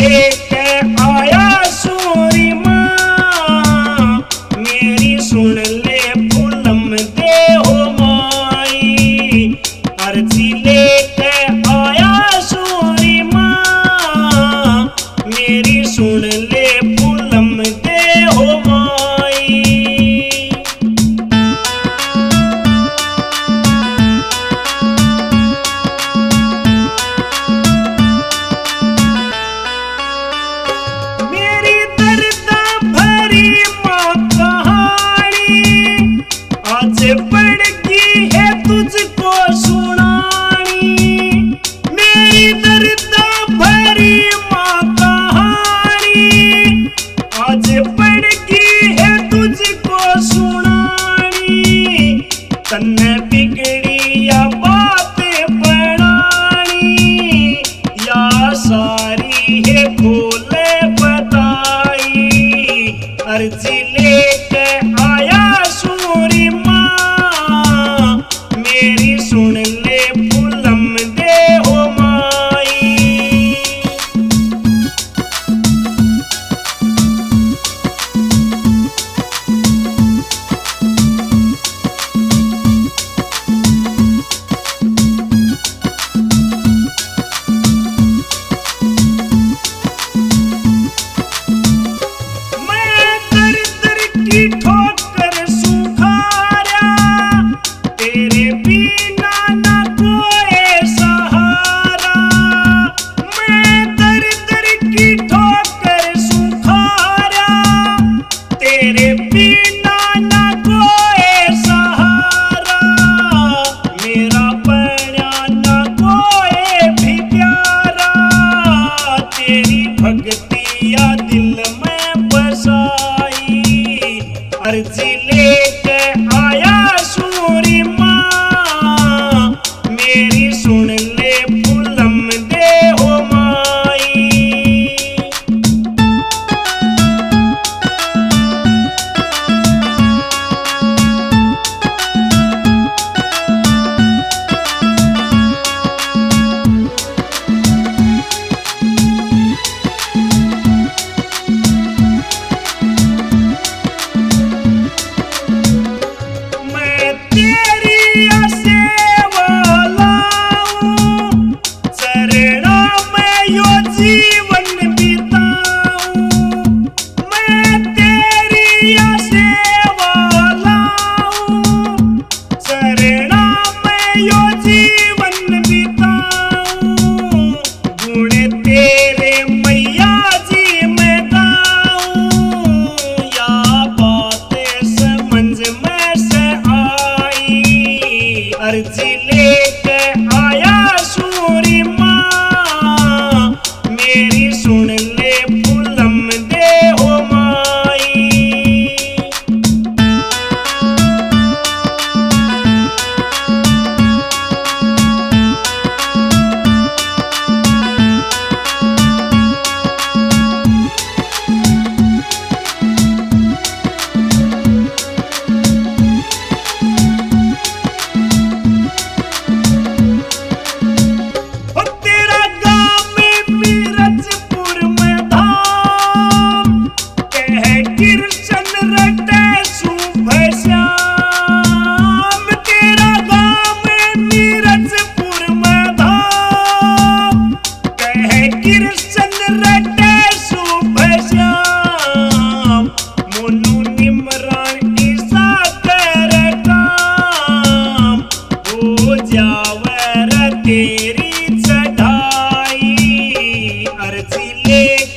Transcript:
लेके आया सूरी माँ, मेरी सुन ले फूलम दे हो माई। अर्जी लेके आया सूरी माँ, मेरी सुन ले फूलम दे हो माई। मेरी दर्द भरी माँ कहानी आज पड़ गई है तुझको सुनानी। मेरी दर्द भरी माँ कहानी आज पड़ गई है तुझको सुनानी। तन्ने बिगड़ी या बातें बनानी, या सारी है खोले बताई। अर्जी लेके आया सूरी माँ, मेरी सुन ले फूलम दे हो माई। मैं दर दर की ठोकर सुखारा, तेरे बिना ना कोई सहारा। मैं दर दर की ठोकर सुखारा, तेरे बिना ना कोई सहारा। मेरा बना ना कोई भी प्यारा, तेरी भक्तिया दिल में बसाई। अर्जी लेके आया सूरी माँ, मेरी सुन ले फूलम दे हो माई। मैं तेरी सेवा लाऊं, चरणों में यो जीवन बिताऊं। मैं तेरी सेवा लाऊं, चरणों में यो जीवन बिताऊं। गुण तेरे मैया जी मैं गाऊं, या बातें समझ में से आई। अर्जी लेके आया सूरी माँ, मेरी सुन ले फूलम दे हो माई। ओ तेरा गाँव में मीरजपुर में धाम, कह कृष्ण रटे सुबह श्याम। तेरा गाँव में मीरजपुर में धाम, कह कृष्ण रटे सुबह श्याम। मोनू निमरान ईसा कर काम, हो जावर तेरी चढ़ाई। अर्जी लेके